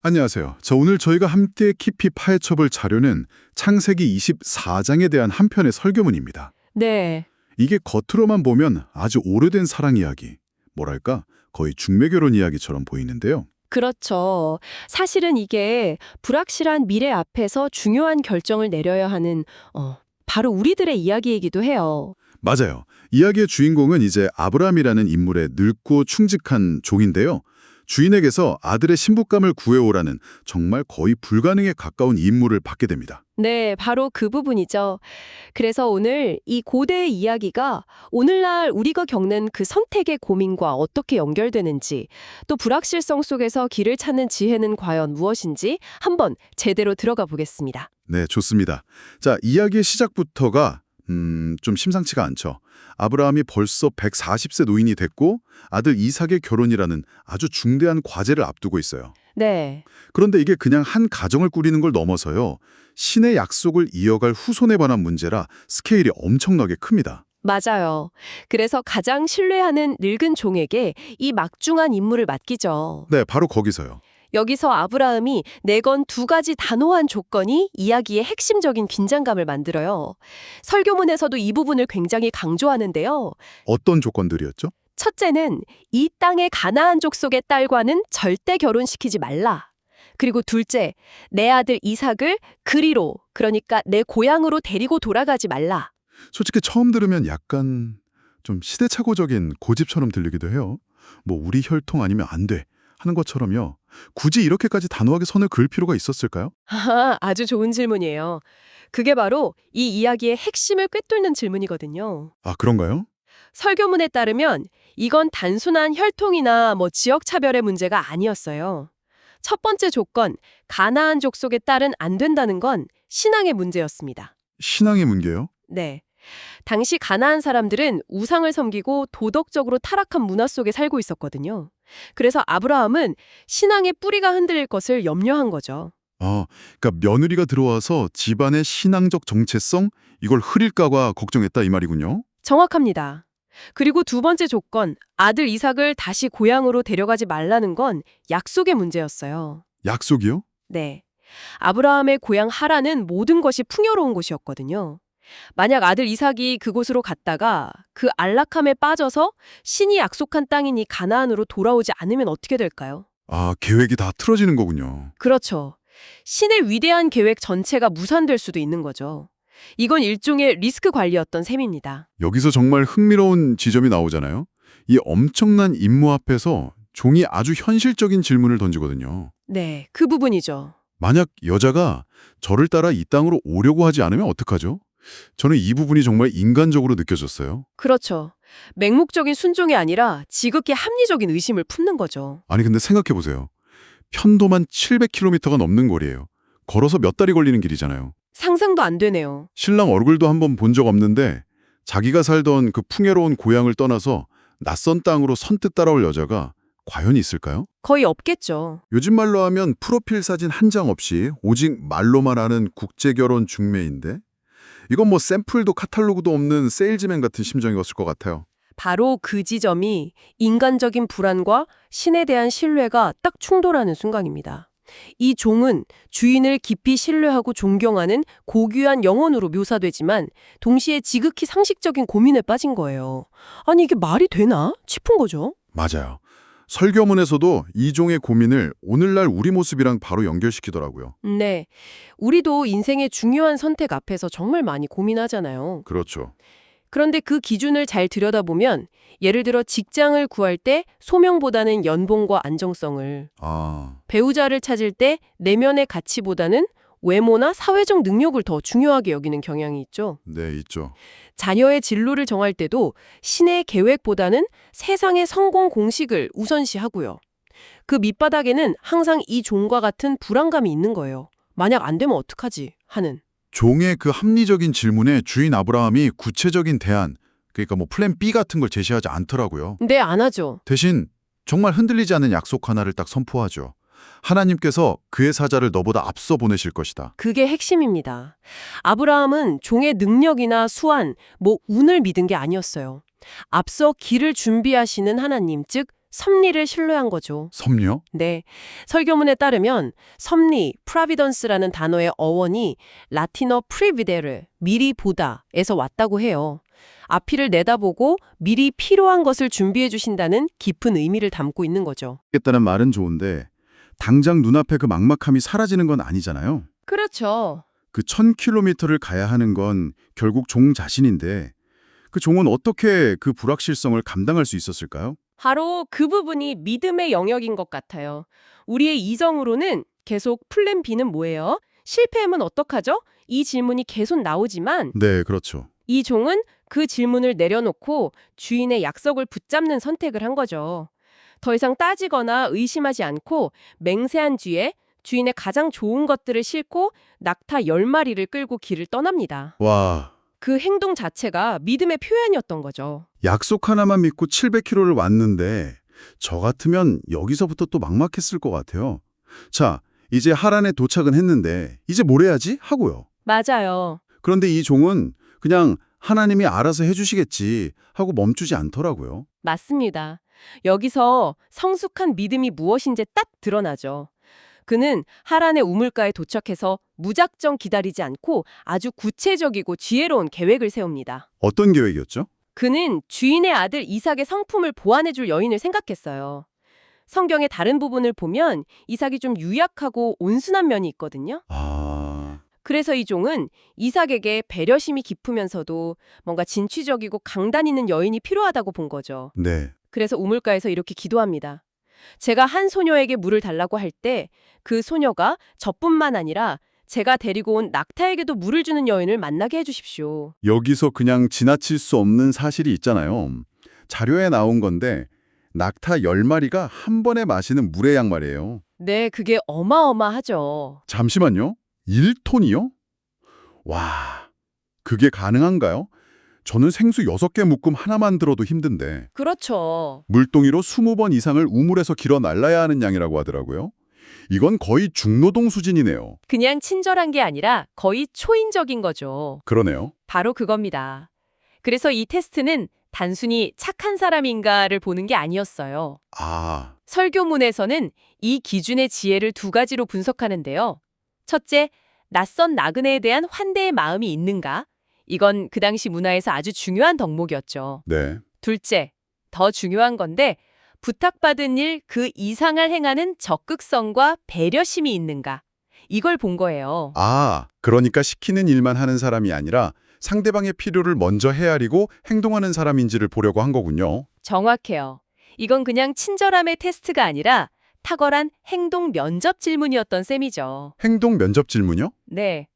안녕하세요. 오늘 저희가 함께 깊이 파헤쳐볼 자료는 창세기 24장에 대한 한 편의 설교문입니다. 네, 이게 겉으로만 보면 아주 오래된 사랑 이야기, 뭐랄까 거의 중매결혼 이야기처럼 보이는데요. 그렇죠. 사실은 이게 불확실한 미래 앞에서 중요한 결정을 내려야 하는 바로 우리들의 이야기이기도 해요. 맞아요. 이야기의 주인공은 이제 아브라함이라는 인물의 늙고 충직한 종인데요. 주인에게서 아들의 신부감을 구해오라는 정말 거의 불가능에 가까운 임무를 받게 됩니다. 네, 바로 그 부분이죠. 그래서 오늘 이 고대의 이야기가 오늘날 우리가 겪는 그 선택의 고민과 어떻게 연결되는지, 또 불확실성 속에서 길을 찾는 지혜는 과연 무엇인지 한번 제대로 들어가 보겠습니다. 네, 좋습니다. 이야기의 시작부터가 좀 심상치가 않죠. 아브라함이 벌써 140세 노인이 됐고 아들 이삭의 결혼이라는 아주 중대한 과제를 앞두고 있어요. 네, 그런데 이게 그냥 한 가정을 꾸리는 걸 넘어서요. 신의 약속을 이어갈 후손에 관한 문제라 스케일이 엄청나게 큽니다. 맞아요. 그래서 가장 신뢰하는 늙은 종에게 이 막중한 임무를 맡기죠. 네, 바로 거기서요. 여기서 아브라함이 내건 두 가지 단호한 조건이 이야기의 핵심적인 긴장감을 만들어요. 설교문에서도 이 부분을 굉장히 강조하는데요. 어떤 조건들이었죠? 첫째는 이 땅의 가나안 족속의 딸과는 절대 결혼시키지 말라. 그리고 둘째, 내 아들 이삭을 그리로, 그러니까 내 고향으로 데리고 돌아가지 말라. 솔직히 처음 들으면 약간 좀 시대착오적인 고집처럼 들리기도 해요. 뭐 우리 혈통 아니면 안 돼 하는 것처럼요. 굳이 이렇게까지 단호하게 선을 그을 필요가 있었을까요? 아주 좋은 질문이에요. 그게 바로 이 이야기의 핵심을 꿰뚫는 질문이거든요. 아, 그런가요? 설교문에 따르면 이건 단순한 혈통이나 지역 차별의 문제가 아니었어요. 첫 번째 조건, 가나안 족속의 딸은 안 된다는 건 신앙의 문제였습니다. 신앙의 문제요? 네. 당시 가나안 사람들은 우상을 섬기고 도덕적으로 타락한 문화 속에 살고 있었거든요. 그래서 아브라함은 신앙의 뿌리가 흔들릴 것을 염려한 거죠. 아, 그러니까 며느리가 들어와서 집안의 신앙적 정체성 이걸 흐릴까봐 걱정했다 이 말이군요. 정확합니다. 그리고 두 번째 조건, 아들 이삭을 다시 고향으로 데려가지 말라는 건 약속의 문제였어요. 약속이요? 네. 아브라함의 고향 하란은 모든 것이 풍요로운 곳이었거든요. 만약 아들 이삭이 그곳으로 갔다가 그 안락함에 빠져서 신이 약속한 땅이니 가나안으로 돌아오지 않으면 어떻게 될까요? 아, 계획이 다 틀어지는 거군요. 그렇죠. 신의 위대한 계획 전체가 무산될 수도 있는 거죠. 이건 일종의 리스크 관리였던 셈입니다. 여기서 정말 흥미로운 지점이 나오잖아요. 이 엄청난 임무 앞에서 종이 아주 현실적인 질문을 던지거든요. 네, 그 부분이죠. 만약 여자가 저를 따라 이 땅으로 오려고 하지 않으면 어떡하죠? 저는 이 부분이 정말 인간적으로 느껴졌어요. 그렇죠. 맹목적인 순종이 아니라 지극히 합리적인 의심을 품는 거죠. 아니 근데 생각해보세요. 편도만 700km가 넘는 거리예요. 걸어서 몇 달이 걸리는 길이잖아요. 상상도 안 되네요. 신랑 얼굴도 한번 본 적 없는데 자기가 살던 그 풍요로운 고향을 떠나서 낯선 땅으로 선뜻 따라올 여자가 과연 있을까요? 거의 없겠죠. 요즘 말로 하면 프로필 사진 한 장 없이 오직 말로만 하는 국제결혼 중매인데 이건 뭐 샘플도 카탈로그도 없는 세일즈맨 같은 심정이었을 것 같아요. 바로 그 지점이 인간적인 불안과 신에 대한 신뢰가 딱 충돌하는 순간입니다. 이 종은 주인을 깊이 신뢰하고 존경하는 고귀한 영혼으로 묘사되지만 동시에 지극히 상식적인 고민에 빠진 거예요. 아니 이게 말이 되나 싶은 거죠. 맞아요. 설교문에서도 이 종의 고민을 오늘날 우리 모습이랑 바로 연결시키더라고요. 네, 우리도 인생의 중요한 선택 앞에서 정말 많이 고민하잖아요. 그렇죠. 그런데 그 기준을 잘 들여다보면 예를 들어 직장을 구할 때 소명보다는 연봉과 안정성을, 아, 배우자를 찾을 때 내면의 가치보다는 외모나 사회적 능력을 더 중요하게 여기는 경향이 있죠. 네, 있죠. 자녀의 진로를 정할 때도 신의 계획보다는 세상의 성공 공식을 우선시하고요. 그 밑바닥에는 항상 이 종과 같은 불안감이 있는 거예요. 만약 안 되면 어떡하지? 하는. 종의 그 합리적인 질문에 주인 아브라함이 구체적인 대안, 그러니까 뭐 플랜 B 같은 걸 제시하지 않더라고요. 네, 안 하죠. 대신 정말 흔들리지 않는 약속 하나를 딱 선포하죠. 하나님께서 그의 사자를 너보다 앞서 보내실 것이다. 그게 핵심입니다. 아브라함은 종의 능력이나 수완, 운을 믿은 게 아니었어요. 앞서 길을 준비하시는 하나님, 즉 섭리를 신뢰한 거죠. 섭리요? 네. 설교문에 따르면 섭리, 프라비던스라는 단어의 어원이 라틴어 프리비데르, 미리 보다에서 왔다고 해요. 앞일을 내다보고 미리 필요한 것을 준비해 주신다는 깊은 의미를 담고 있는 거죠. 겠다는 말은 좋은데 당장 눈앞에 그 막막함이 사라지는 건 아니잖아요. 그렇죠. 그 1000km를 가야 하는 건 결국 종 자신인데 그 종은 어떻게 그 불확실성을 감당할 수 있었을까요? 바로 그 부분이 믿음의 영역인 것 같아요. 우리의 이성으로는 계속 플랜 B는 뭐예요? 실패하면 어떡하죠? 이 질문이 계속 나오지만 네, 그렇죠. 이 종은 그 질문을 내려놓고 주인의 약속을 붙잡는 선택을 한 거죠. 더 이상 따지거나 의심하지 않고 맹세한 뒤에 주인의 가장 좋은 것들을 싣고 낙타 10마리를 끌고 길을 떠납니다. 와, 그 행동 자체가 믿음의 표현이었던 거죠. 약속 하나만 믿고 700km를 왔는데 저 같으면 여기서부터 또 막막했을 것 같아요. 자, 이제 하란에 도착은 했는데 이제 뭘 해야지? 하고요. 맞아요. 그런데 이 종은 그냥 하나님이 알아서 해주시겠지 하고 멈추지 않더라고요. 맞습니다. 여기서 성숙한 믿음이 무엇인지 딱 드러나죠. 그는 하란의 우물가에 도착해서 무작정 기다리지 않고 아주 구체적이고 지혜로운 계획을 세웁니다. 어떤 계획이었죠? 그는 주인의 아들 이삭의 성품을 보완해줄 여인을 생각했어요. 성경의 다른 부분을 보면 이삭이 좀 유약하고 온순한 면이 있거든요. 그래서 이 종은 이삭에게 배려심이 깊으면서도 뭔가 진취적이고 강단 있는 여인이 필요하다고 본 거죠. 네. 그래서 우물가에서 이렇게 기도합니다. 제가 한 소녀에게 물을 달라고 할 때 그 소녀가 저뿐만 아니라 제가 데리고 온 낙타에게도 물을 주는 여인을 만나게 해주십시오. 여기서 그냥 지나칠 수 없는 사실이 있잖아요. 자료에 나온 건데 낙타 10마리가 한 번에 마시는 물의 양 말이에요. 네, 그게 어마어마하죠. 잠시만요. 1톤이요? 와, 그게 가능한가요? 저는 생수 6개 묶음 하나만 들어도 힘든데 그렇죠. 물동이로 20번 이상을 우물에서 길어 날라야 하는 양이라고 하더라고요. 이건 거의 중노동 수준이네요. 그냥 친절한 게 아니라 거의 초인적인 거죠. 그러네요. 바로 그겁니다. 그래서 이 테스트는 단순히 착한 사람인가를 보는 게 아니었어요. 아, 설교문에서는 이 기준의 지혜를 2가지로 분석하는데요. 첫째, 낯선 나그네에 대한 환대의 마음이 있는가? 이건 그 당시 문화에서 아주 중요한 덕목이었죠. 네. 둘째, 더 중요한 건데 부탁받은 일 그 이상을 행하는 적극성과 배려심이 있는가? 이걸 본 거예요. 아, 그러니까 시키는 일만 하는 사람이 아니라 상대방의 필요를 먼저 헤아리고 행동하는 사람인지를 보려고 한 거군요. 정확해요. 이건 그냥 친절함의 테스트가 아니라 탁월한 행동 면접 질문이었던 셈이죠. 행동 면접 질문요? 네.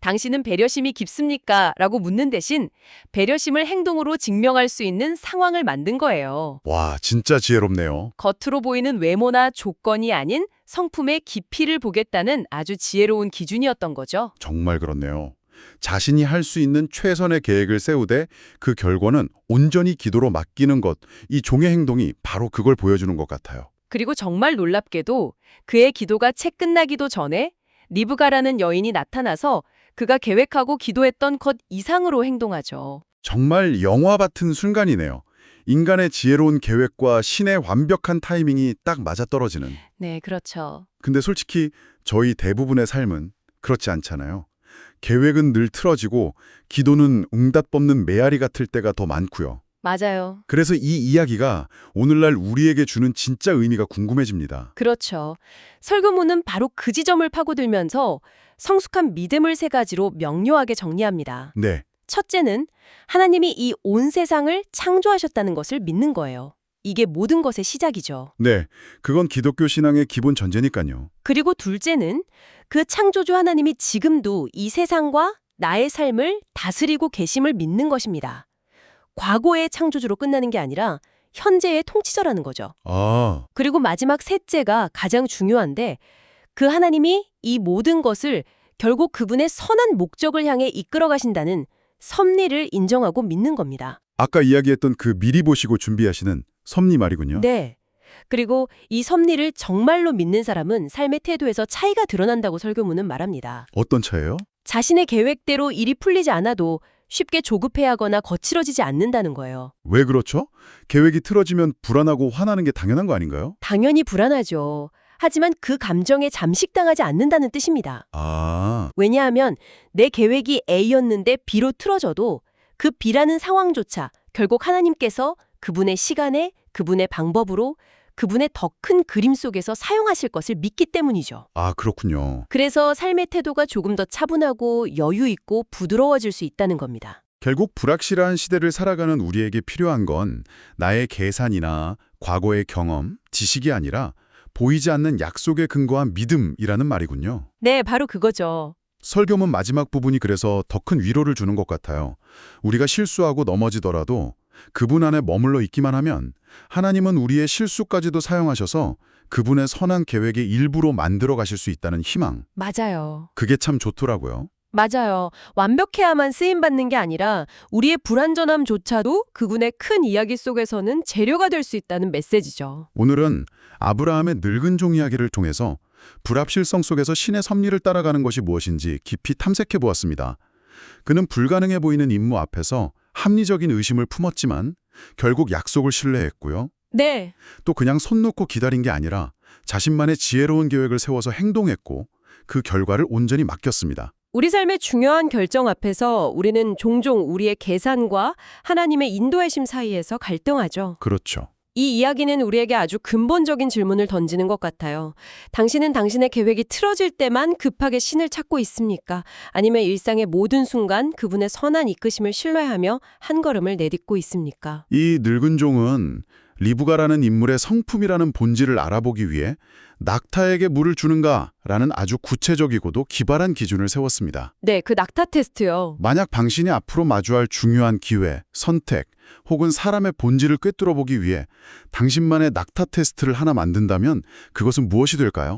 당신은 배려심이 깊습니까? 라고 묻는 대신 배려심을 행동으로 증명할 수 있는 상황을 만든 거예요. 와, 진짜 지혜롭네요. 겉으로 보이는 외모나 조건이 아닌 성품의 깊이를 보겠다는 아주 지혜로운 기준이었던 거죠. 정말 그렇네요. 자신이 할 수 있는 최선의 계획을 세우되 그 결과는 온전히 기도로 맡기는 것, 이 종의 행동이 바로 그걸 보여주는 것 같아요. 그리고 정말 놀랍게도 그의 기도가 채 끝나기도 전에 리브가라는 여인이 나타나서 그가 계획하고 기도했던 것 이상으로 행동하죠. 정말 영화 같은 순간이네요. 인간의 지혜로운 계획과 신의 완벽한 타이밍이 딱 맞아떨어지는. 네, 그렇죠. 근데 솔직히 저희 대부분의 삶은 그렇지 않잖아요. 계획은 늘 틀어지고 기도는 응답 없는 메아리 같을 때가 더 많고요. 맞아요. 그래서 이 이야기가 오늘날 우리에게 주는 진짜 의미가 궁금해집니다. 그렇죠. 설교문은 바로 그 지점을 파고들면서 성숙한 믿음을 3가지로 명료하게 정리합니다. 네, 첫째는 하나님이 이 온 세상을 창조하셨다는 것을 믿는 거예요. 이게 모든 것의 시작이죠. 네, 그건 기독교 신앙의 기본 전제니까요. 그리고 둘째는 그 창조주 하나님이 지금도 이 세상과 나의 삶을 다스리고 계심을 믿는 것입니다. 과거의 창조주로 끝나는 게 아니라 현재의 통치자라는 거죠. 아, 그리고 마지막 셋째가 가장 중요한데 그 하나님이 이 모든 것을 결국 그분의 선한 목적을 향해 이끌어 가신다는 섭리를 인정하고 믿는 겁니다. 아까 이야기했던 그 미리 보시고 준비하시는 섭리 말이군요. 네. 그리고 이 섭리를 정말로 믿는 사람은 삶의 태도에서 차이가 드러난다고 설교문은 말합니다. 어떤 차예요? 자신의 계획대로 일이 풀리지 않아도 쉽게 조급해하거나 거칠어지지 않는다는 거예요. 왜 그렇죠? 계획이 틀어지면 불안하고 화나는 게 당연한 거 아닌가요? 당연히 불안하죠. 하지만 그 감정에 잠식당하지 않는다는 뜻입니다. 아, 왜냐하면 내 계획이 A였는데 B로 틀어져도 그 B라는 상황조차 결국 하나님께서 그분의 시간에, 그분의 방법으로, 그분의 더 큰 그림 속에서 사용하실 것을 믿기 때문이죠. 그렇군요. 그래서 삶의 태도가 조금 더 차분하고 여유 있고 부드러워질 수 있다는 겁니다. 결국 불확실한 시대를 살아가는 우리에게 필요한 건 나의 계산이나 과거의 경험, 지식이 아니라 보이지 않는 약속에 근거한 믿음이라는 말이군요. 네, 바로 그거죠. 설교문 마지막 부분이 그래서 더 큰 위로를 주는 것 같아요. 우리가 실수하고 넘어지더라도 그분 안에 머물러 있기만 하면 하나님은 우리의 실수까지도 사용하셔서 그분의 선한 계획의 일부로 만들어 가실 수 있다는 희망. 맞아요. 그게 참 좋더라고요. 맞아요. 완벽해야만 쓰임받는 게 아니라 우리의 불완전함조차도 그분의 큰 이야기 속에서는 재료가 될 수 있다는 메시지죠. 오늘은 아브라함의 늙은 종 이야기를 통해서 불합실성 속에서 신의 섭리를 따라가는 것이 무엇인지 깊이 탐색해 보았습니다. 그는 불가능해 보이는 임무 앞에서 합리적인 의심을 품었지만 결국 약속을 신뢰했고요. 네. 또 그냥 손 놓고 기다린 게 아니라 자신만의 지혜로운 계획을 세워서 행동했고 그 결과를 온전히 맡겼습니다. 우리 삶의 중요한 결정 앞에서 우리는 종종 우리의 계산과 하나님의 인도하심 사이에서 갈등하죠. 그렇죠. 이 이야기는 우리에게 아주 근본적인 질문을 던지는 것 같아요. 당신은 당신의 계획이 틀어질 때만 급하게 신을 찾고 있습니까? 아니면 일상의 모든 순간 그분의 선한 이끄심을 신뢰하며 한 걸음을 내딛고 있습니까? 이 늙은 종은 리브가라는 인물의 성품이라는 본질을 알아보기 위해 낙타에게 물을 주는가라는 아주 구체적이고도 기발한 기준을 세웠습니다. 네, 그 낙타 테스트요. 만약 당신이 앞으로 마주할 중요한 기회, 선택, 혹은 사람의 본질을 꿰뚫어 보기 위해 당신만의 낙타 테스트를 하나 만든다면 그것은 무엇이 될까요?